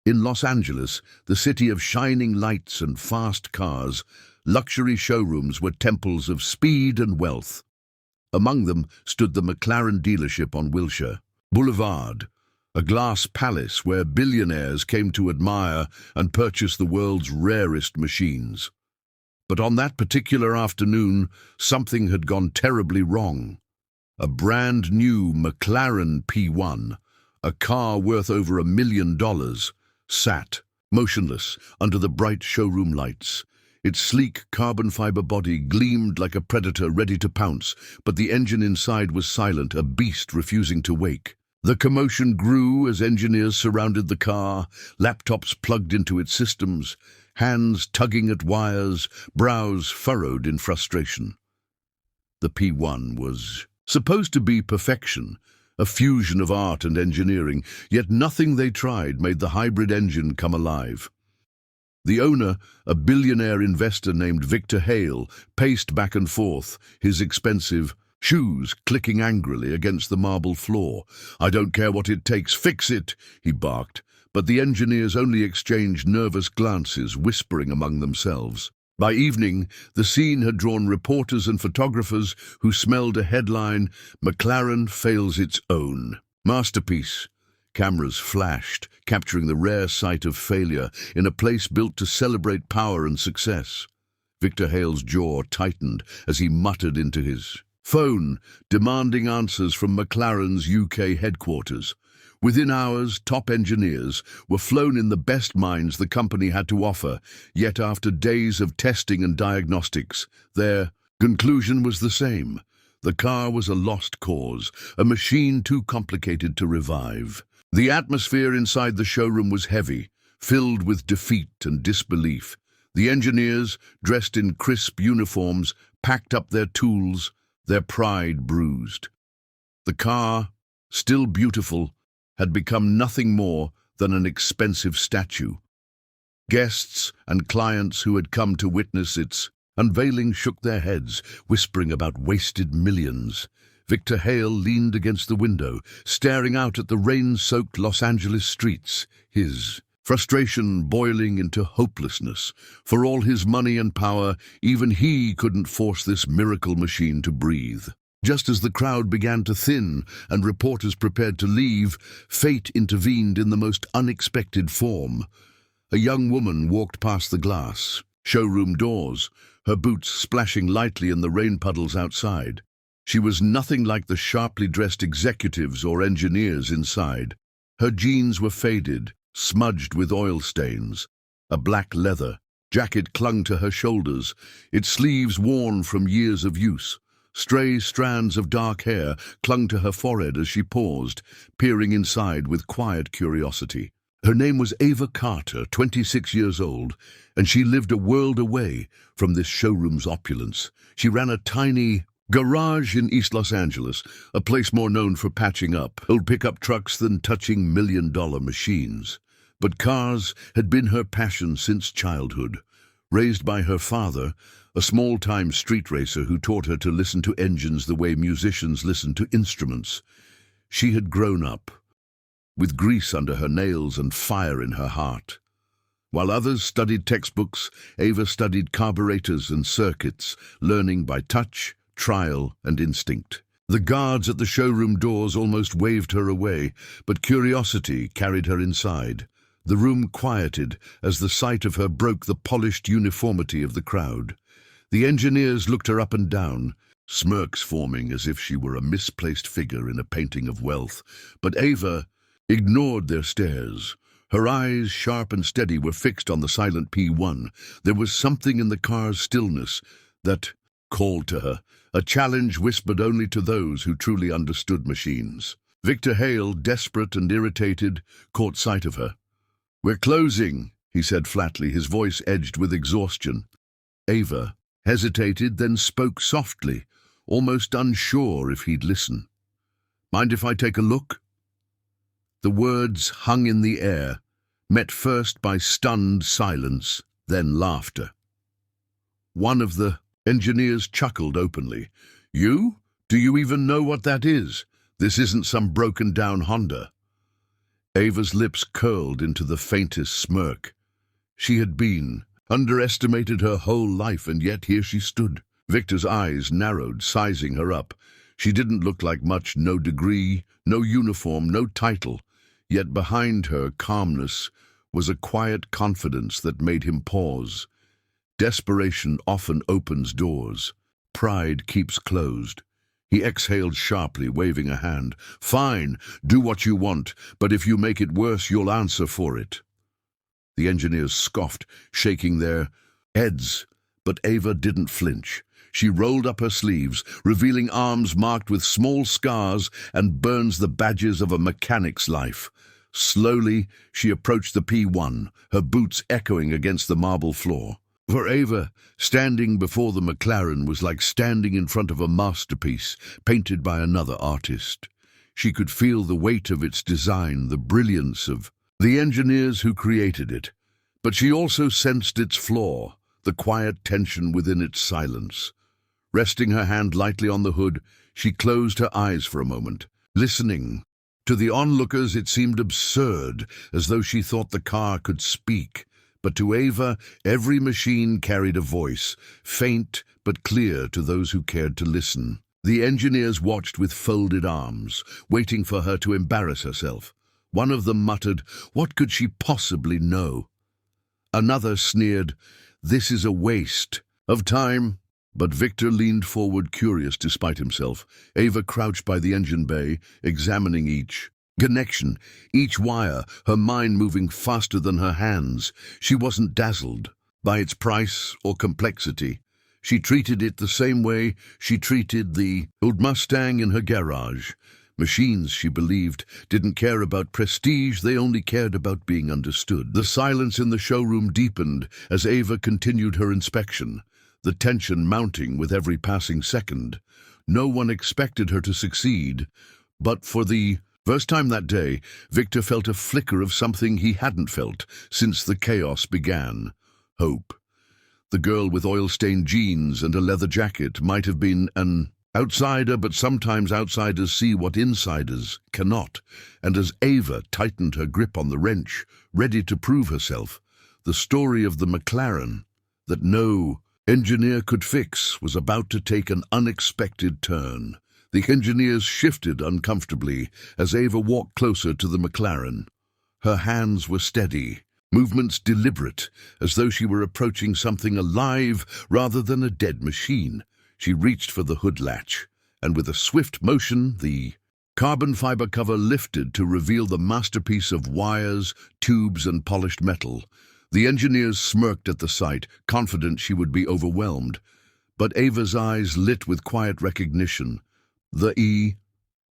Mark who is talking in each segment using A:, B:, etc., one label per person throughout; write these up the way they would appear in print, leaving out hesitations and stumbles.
A: In Los Angeles, the city of shining lights and fast cars, luxury showrooms were temples of speed and wealth. Among them stood the McLaren dealership on Wilshire Boulevard, a glass palace where billionaires came to admire and purchase the world's rarest machines. But on that particular afternoon, something had gone terribly wrong. A brand new McLaren P1, a car worth over $1 million, sat, motionless, under the bright showroom lights. Its sleek carbon fiber body gleamed like a predator ready to pounce, but the engine inside was silent, a beast refusing to wake. The commotion grew as engineers surrounded the car, laptops plugged into its systems, hands tugging at wires, brows furrowed in frustration. The P1 was supposed to be perfection, a fusion of art and engineering, yet nothing they tried made the hybrid engine come alive. The owner, a billionaire investor named Victor Hale, paced back and forth, his expensive shoes clicking angrily against the marble floor. "I don't care what it takes, fix it," he barked, but the engineers only exchanged nervous glances, whispering among themselves. By evening, the scene had drawn reporters and photographers who smelled a headline, "McLaren fails its own masterpiece." Cameras flashed, capturing the rare sight of failure in a place built to celebrate power and success. Victor Hale's jaw tightened as he muttered into his phone, demanding answers from McLaren's UK headquarters. Within hours, top engineers were flown in the best minds the company had to offer, yet after days of testing and diagnostics, their conclusion was the same. The car was a lost cause, a machine too complicated to revive. The atmosphere inside the showroom was heavy, filled with defeat and disbelief. The engineers, dressed in crisp uniforms, packed up their tools, their pride bruised. The car, still beautiful, had become nothing more than an expensive statue. Guests and clients who had come to witness its unveiling shook their heads, whispering about wasted millions. Victor Hale leaned against the window, staring out at the rain-soaked Los Angeles streets, his frustration boiling into hopelessness. For all his money and power, even he couldn't force this miracle machine to breathe. Just as the crowd began to thin and reporters prepared to leave, fate intervened in the most unexpected form. A young woman walked past the glass showroom doors, her boots splashing lightly in the rain puddles outside. She was nothing like the sharply dressed executives or engineers inside. Her jeans were faded, smudged with oil stains. A black leather jacket clung to her shoulders, its sleeves worn from years of use. Stray strands of dark hair clung to her forehead as she paused, peering inside with quiet curiosity. Her name was Ava Carter, 26 years old, and she lived a world away from this showroom's opulence. She ran a tiny garage in East Los Angeles, a place more known for patching up old pickup trucks than touching million-dollar machines. But cars had been her passion since childhood. Raised by her father, a small-time street racer who taught her to listen to engines the way musicians listen to instruments, she had grown up with grease under her nails and fire in her heart. While others studied textbooks, Ava studied carburetors and circuits, learning by touch, trial, and instinct. The guards at the showroom doors almost waved her away, but curiosity carried her inside. The room quieted as the sight of her broke the polished uniformity of the crowd. The engineers looked her up and down, smirks forming as if she were a misplaced figure in a painting of wealth. But Ava ignored their stares. Her eyes, sharp and steady, were fixed on the silent P1. There was something in the car's stillness that called to her, a challenge whispered only to those who truly understood machines. Victor Hale, desperate and irritated, caught sight of her. "We're closing," he said flatly, his voice edged with exhaustion. Ava hesitated, then spoke softly, almost unsure if he'd listen. "Mind if I take a look?" The words hung in the air, met first by stunned silence, then laughter. One of the engineers chuckled openly. "You? Do you even know what that is? This isn't some broken-down Honda." Ava's lips curled into the faintest smirk. She had been underestimated her whole life, and yet here she stood. Victor's eyes narrowed, sizing her up. She didn't look like much, no degree, no uniform, no title. Yet behind her calmness was a quiet confidence that made him pause. Desperation often opens doors. Pride keeps closed. He exhaled sharply, waving a hand. "Fine, do what you want, but if you make it worse, you'll answer for it." The engineers scoffed, shaking their heads, but Ava didn't flinch. She rolled up her sleeves, revealing arms marked with small scars and burns, the badges of a mechanic's life. Slowly, she approached the P1, her boots echoing against the marble floor. For Ava, standing before the McLaren was like standing in front of a masterpiece painted by another artist. She could feel the weight of its design, the brilliance of the engineers who created it. But she also sensed its flaw, the quiet tension within its silence. Resting her hand lightly on the hood, she closed her eyes for a moment, listening. To the onlookers it seemed absurd, as though she thought the car could speak. But to Ava, every machine carried a voice, faint but clear to those who cared to listen. The engineers watched with folded arms, waiting for her to embarrass herself. One of them muttered, "What could she possibly know?" Another sneered, "This is a waste of time." But Victor leaned forward, curious despite himself. Ava crouched by the engine bay, examining each connection, each wire, her mind moving faster than her hands. She wasn't dazzled by its price or complexity. She treated it the same way she treated the old Mustang in her garage. Machines, she believed, didn't care about prestige, they only cared about being understood. The silence in the showroom deepened as Ava continued her inspection, the tension mounting with every passing second. No one expected her to succeed, but for the first time that day, Victor felt a flicker of something he hadn't felt since the chaos began: hope. The girl with oil-stained jeans and a leather jacket might have been an outsider, but sometimes outsiders see what insiders cannot. And as Ava tightened her grip on the wrench, ready to prove herself, the story of the McLaren that no engineer could fix was about to take an unexpected turn. The engineers shifted uncomfortably as Ava walked closer to the McLaren. Her hands were steady, movements deliberate, as though she were approaching something alive rather than a dead machine. She reached for the hood latch, and with a swift motion, the carbon fiber cover lifted to reveal the masterpiece of wires, tubes, and polished metal. The engineers smirked at the sight, confident she would be overwhelmed. But Ava's eyes lit with quiet recognition. The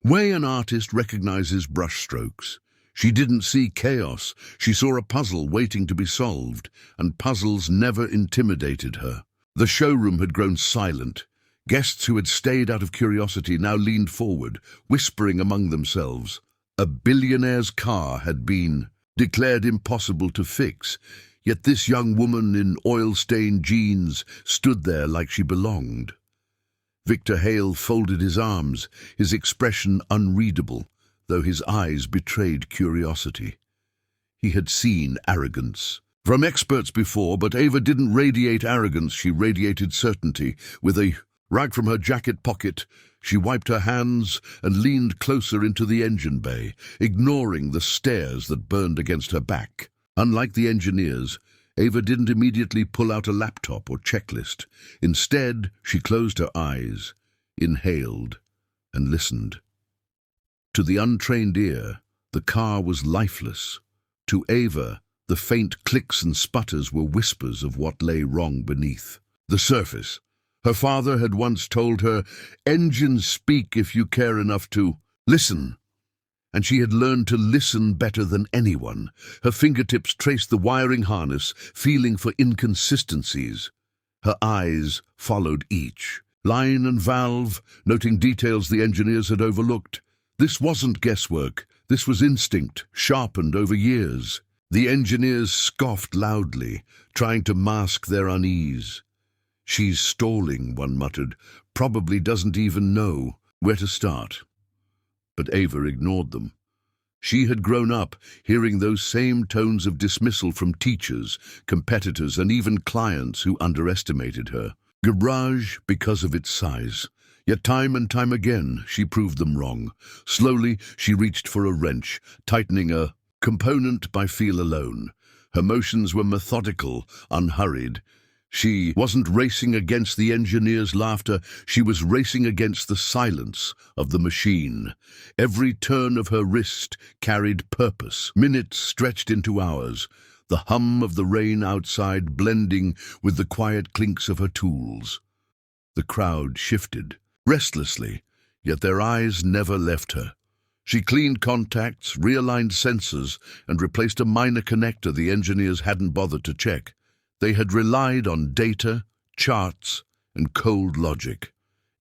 A: way an artist recognizes brushstrokes. She didn't see chaos. She saw a puzzle waiting to be solved, and puzzles never intimidated her. The showroom had grown silent. Guests who had stayed out of curiosity now leaned forward, whispering among themselves. A billionaire's car had been declared impossible to fix, yet this young woman in oil-stained jeans stood there like she belonged. Victor Hale folded his arms, his expression unreadable, though his eyes betrayed curiosity. He had seen arrogance from experts before, but Ava didn't radiate arrogance, she radiated certainty. With a rag from her jacket pocket, she wiped her hands and leaned closer into the engine bay, ignoring the stares that burned against her back. Unlike the engineers, Ava didn't immediately pull out a laptop or checklist. Instead, she closed her eyes, inhaled, and listened. To the untrained ear, the car was lifeless. To Ava, the faint clicks and sputters were whispers of what lay wrong beneath the surface. Her father had once told her, "Engines speak if you care enough to listen." And she had learned to listen better than anyone. Her fingertips traced the wiring harness, feeling for inconsistencies. Her eyes followed each line and valve, noting details the engineers had overlooked. This wasn't guesswork. This was instinct, sharpened over years. The engineers scoffed loudly, trying to mask their unease. "She's stalling," one muttered. "Probably doesn't even know where to start." But Ava ignored them. She had grown up hearing those same tones of dismissal from teachers, competitors, and even clients who underestimated her. Garage because of its size. Yet time and time again, she proved them wrong. Slowly, she reached for a wrench, tightening a component by feel alone. Her motions were methodical, unhurried. She wasn't racing against the engineer's laughter, she was racing against the silence of the machine. Every turn of her wrist carried purpose. Minutes stretched into hours, the hum of the rain outside blending with the quiet clinks of her tools. The crowd shifted, restlessly, yet their eyes never left her. She cleaned contacts, realigned sensors, and replaced a minor connector the engineers hadn't bothered to check. They had relied on data, charts, and cold logic.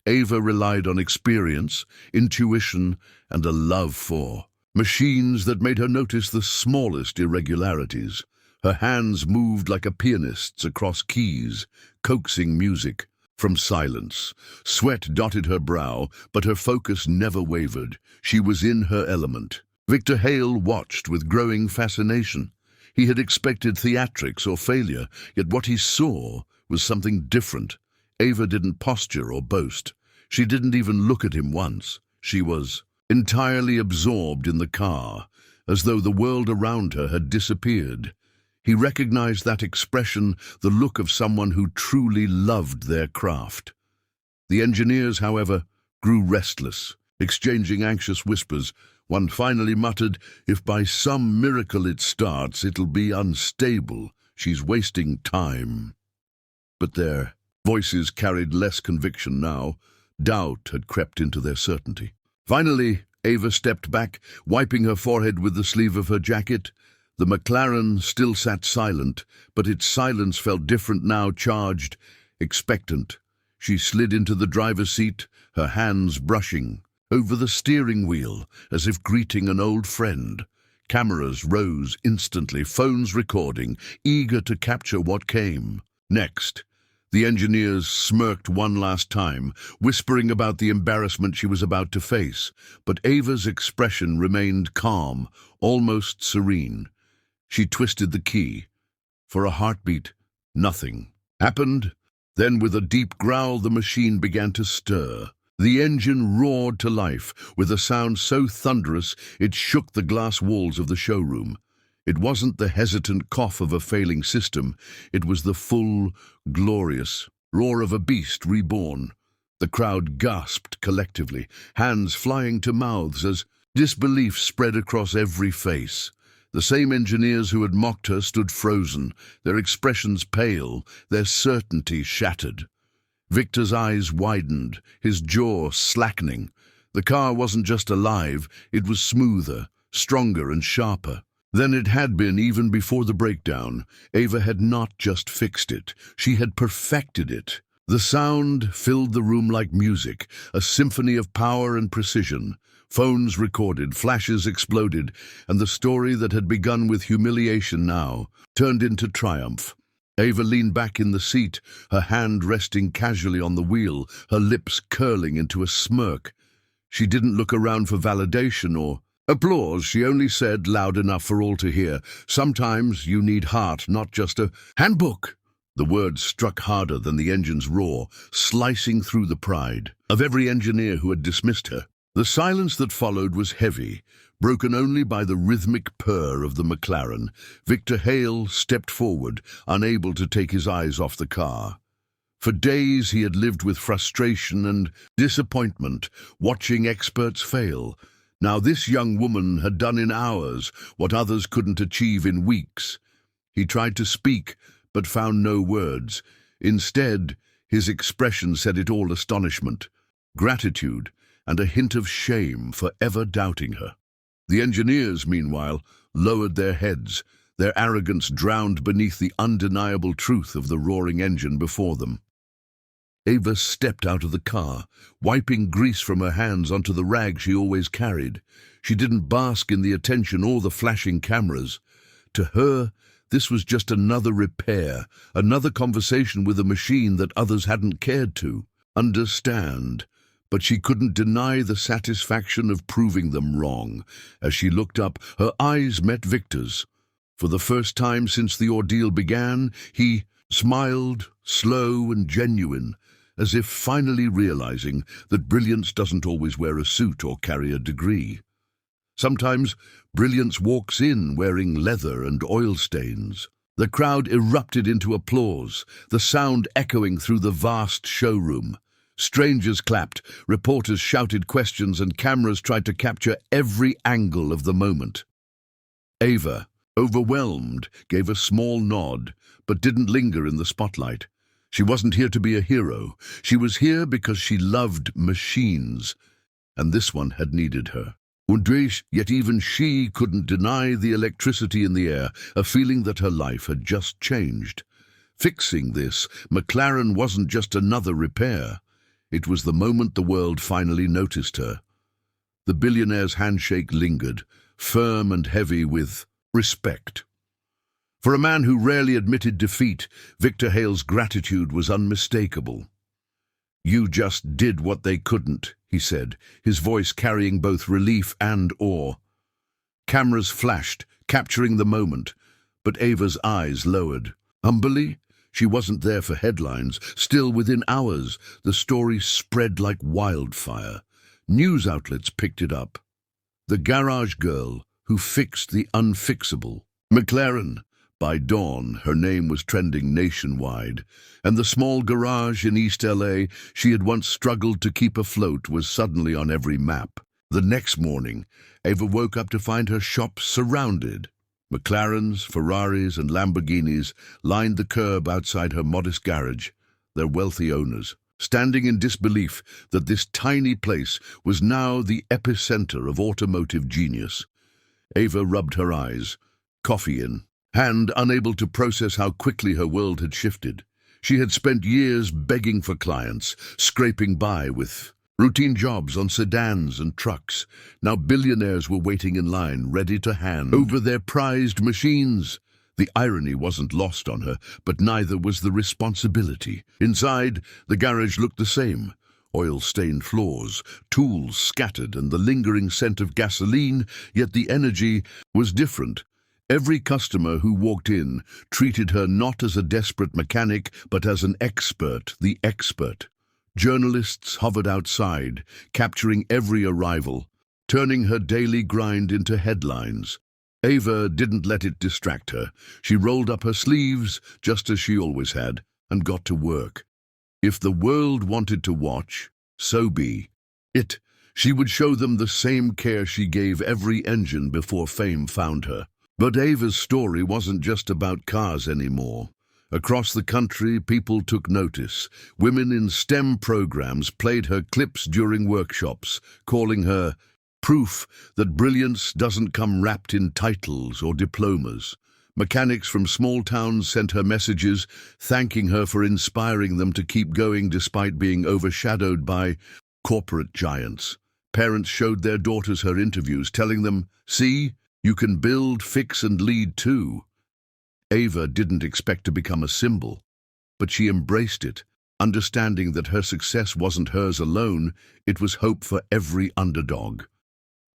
A: Ava relied on experience, intuition, and a love for machines that made her notice the smallest irregularities. Her hands moved like a pianist's across keys, coaxing music from silence. Sweat dotted her brow, but her focus never wavered. She was in her element. Victor Hale watched with growing fascination. He had expected theatrics or failure, yet what he saw was something different. Ava didn't posture or boast. She didn't even look at him once. She was entirely absorbed in the car, as though the world around her had disappeared. He recognized that expression, the look of someone who truly loved their craft. The engineers, however, grew restless, exchanging anxious whispers. One finally muttered, "If by some miracle it starts, it'll be unstable. She's wasting time." But their voices carried less conviction now. Doubt had crept into their certainty. Finally, Ava stepped back, wiping her forehead with the sleeve of her jacket. The McLaren still sat silent, but its silence felt different now, charged, expectant. She slid into the driver's seat, her hands brushing over the steering wheel, as if greeting an old friend. Cameras rose instantly, phones recording, eager to capture what came next. The engineers smirked one last time, whispering about the embarrassment she was about to face, but Ava's expression remained calm, almost serene. She twisted the key. For a heartbeat, nothing happened. Then, with a deep growl, the machine began to stir. The engine roared to life, with a sound so thunderous it shook the glass walls of the showroom. It wasn't the hesitant cough of a failing system. It was the full, glorious roar of a beast reborn. The crowd gasped collectively, hands flying to mouths as disbelief spread across every face. The same engineers who had mocked her stood frozen, their expressions pale, their certainty shattered. Victor's eyes widened, his jaw slackening. The car wasn't just alive, it was smoother, stronger and sharper than it had been even before the breakdown. Ava had not just fixed it, she had perfected it. The sound filled the room like music, a symphony of power and precision. Phones recorded, flashes exploded, and the story that had begun with humiliation now turned into triumph. Ava leaned back in the seat, her hand resting casually on the wheel, her lips curling into a smirk. She didn't look around for validation or applause. She only said, loud enough for all to hear, "Sometimes you need heart, not just a handbook." The words struck harder than the engine's roar, slicing through the pride of every engineer who had dismissed her. The silence that followed was heavy, broken only by the rhythmic purr of the McLaren. Victor Hale stepped forward, unable to take his eyes off the car. For days he had lived with frustration and disappointment, watching experts fail. Now this young woman had done in hours what others couldn't achieve in weeks. He tried to speak, but found no words. Instead, his expression said it all: astonishment, gratitude, and a hint of shame for ever doubting her. The engineers, meanwhile, lowered their heads, their arrogance drowned beneath the undeniable truth of the roaring engine before them. Ava stepped out of the car, wiping grease from her hands onto the rag she always carried. She didn't bask in the attention or the flashing cameras. To her, this was just another repair, another conversation with a machine that others hadn't cared to understand. but she couldn't deny the satisfaction of proving them wrong. As she looked up, her eyes met Victor's. For the first time since the ordeal began, he smiled, slow and genuine, as if finally realizing that brilliance doesn't always wear a suit or carry a degree. Sometimes brilliance walks in wearing leather and oil stains. The crowd erupted into applause, the sound echoing through the vast showroom. Strangers clapped, reporters shouted questions, and cameras tried to capture every angle of the moment. Ava, overwhelmed, gave a small nod, but didn't linger in the spotlight. She wasn't here to be a hero. She was here because she loved machines, and this one had needed her. Yet even she couldn't deny the electricity in the air, a feeling that her life had just changed. Fixing this, McLaren wasn't just another repair. It was the moment the world finally noticed her. The billionaire's handshake lingered, firm and heavy with respect. For a man who rarely admitted defeat, Victor Hale's gratitude was unmistakable. "You just did what they couldn't," he said, his voice carrying both relief and awe. Cameras flashed, capturing the moment, but Ava's eyes lowered. Humbly, she wasn't there for headlines. Still, within hours, the story spread like wildfire. News outlets picked it up. The garage girl who fixed the unfixable. McLaren. By dawn, her name was trending nationwide, and the small garage in East L.A. she had once struggled to keep afloat was suddenly on every map. The next morning, Ava woke up to find her shop surrounded. McLarens, Ferraris, and Lamborghinis lined the curb outside her modest garage, their wealthy owners, standing in disbelief that this tiny place was now the epicenter of automotive genius. Ava rubbed her eyes, coffee in hand, unable to process how quickly her world had shifted. She had spent years begging for clients, scraping by with routine jobs on sedans and trucks. Now billionaires were waiting in line, ready to hand over their prized machines. The irony wasn't lost on her, but neither was the responsibility. Inside, the garage looked the same. Oil-stained floors, tools scattered, and the lingering scent of gasoline, yet the energy was different. Every customer who walked in treated her not as a desperate mechanic, but as an expert, the expert. Journalists hovered outside, capturing every arrival, turning her daily grind into headlines. Ava didn't let it distract her. She rolled up her sleeves, just as she always had, and got to work. If the world wanted to watch, so be it. She would show them the same care she gave every engine before fame found her. But Ava's story wasn't just about cars anymore. Across the country, people took notice. Women in STEM programs played her clips during workshops, calling her proof that brilliance doesn't come wrapped in titles or diplomas. Mechanics from small towns sent her messages, thanking her for inspiring them to keep going despite being overshadowed by corporate giants. Parents showed their daughters her interviews, telling them, "See, you can build, fix, and lead too." Ava didn't expect to become a symbol, but she embraced it, understanding that her success wasn't hers alone, it was hope for every underdog.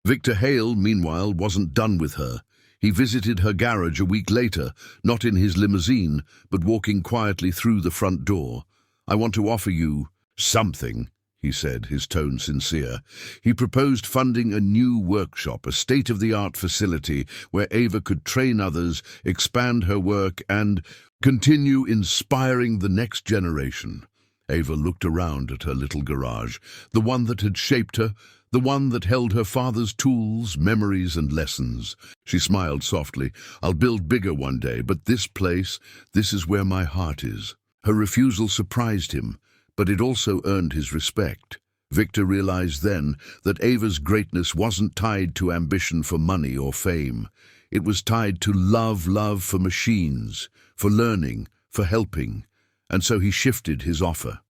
A: Victor Hale, meanwhile, wasn't done with her. He visited her garage a week later, not in his limousine, but walking quietly through the front door. "I want to offer you something," he said, his tone sincere. He proposed funding a new workshop, a state-of-the-art facility where Ava could train others, expand her work, and continue inspiring the next generation. Ava looked around at her little garage, the one that had shaped her, the one that held her father's tools, memories, and lessons. She smiled softly. "I'll build bigger one day, but this place, this is where my heart is." Her refusal surprised him, but it also earned his respect. Victor realized then that Ava's greatness wasn't tied to ambition for money or fame. It was tied to love for machines, for learning, for helping, and so he shifted his offer.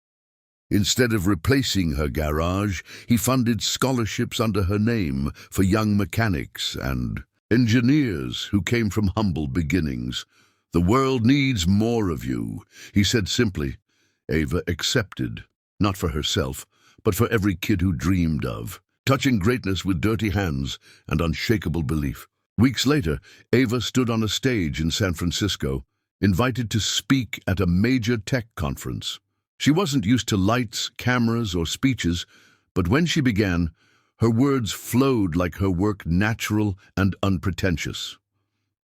A: Instead of replacing her garage, he funded scholarships under her name for young mechanics and engineers who came from humble beginnings. "The world needs more of you," he said simply. Ava accepted, not for herself, but for every kid who dreamed of, touching greatness with dirty hands and unshakable belief. Weeks later, Ava stood on a stage in San Francisco, invited to speak at a major tech conference. She wasn't used to lights, cameras, or speeches, but when she began, her words flowed like her work, natural and unpretentious.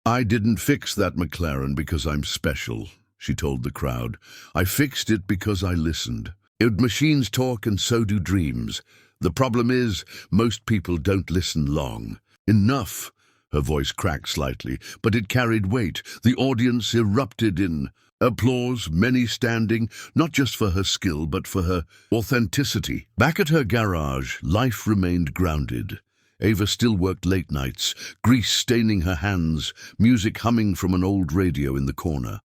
A: "I didn't fix that McLaren because I'm special," she told the crowd. "I fixed it because I listened. Machines talk and so do dreams. The problem is, most people don't listen long. Enough." Her voice cracked slightly, but it carried weight. The audience erupted in applause, many standing, not just for her skill, but for her authenticity. Back at her garage, life remained grounded. Ava still worked late nights, grease staining her hands, music humming from an old radio in the corner.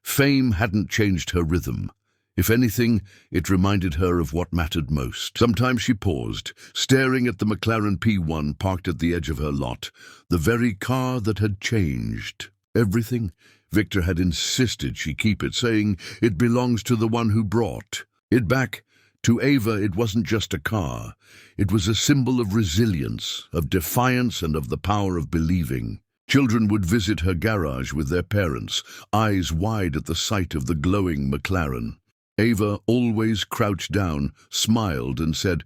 A: Fame hadn't changed her rhythm. If anything, it reminded her of what mattered most. Sometimes she paused, staring at the McLaren P1 parked at the edge of her lot, the very car that had changed everything. Victor had insisted she keep it, saying it belongs to the one who brought it back. To Ava, it wasn't just a car. It was a symbol of resilience, of defiance, and of the power of believing. Children would visit her garage with their parents, eyes wide at the sight of the glowing McLaren. Ava always crouched down, smiled, and said,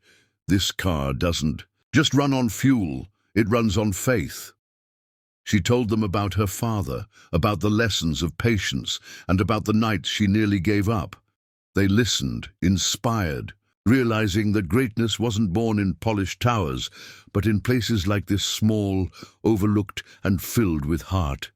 A: "This car doesn't just run on fuel, it runs on faith." She told them about her father, about the lessons of patience, and about the nights she nearly gave up. They listened, inspired, realizing that greatness wasn't born in polished towers, but in places like this, small, overlooked, and filled with heart.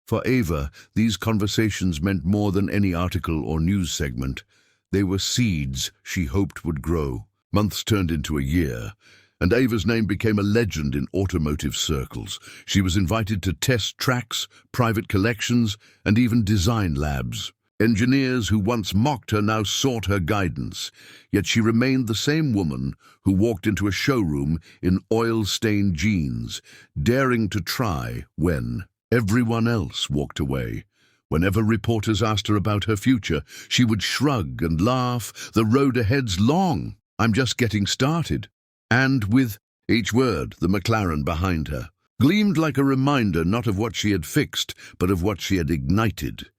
A: For Ava, these conversations meant more than any article or news segment. They were seeds she hoped would grow. Months turned into a year, and Ava's name became a legend in automotive circles. She was invited to test tracks, private collections, and even design labs. Engineers who once mocked her now sought her guidance, yet she remained the same woman who walked into a showroom in oil-stained jeans, daring to try when everyone else walked away. Whenever reporters asked her about her future, she would shrug and laugh. "The road ahead's long. I'm just getting started." And with each word, the McLaren behind her gleamed like a reminder not of what she had fixed, but of what she had ignited.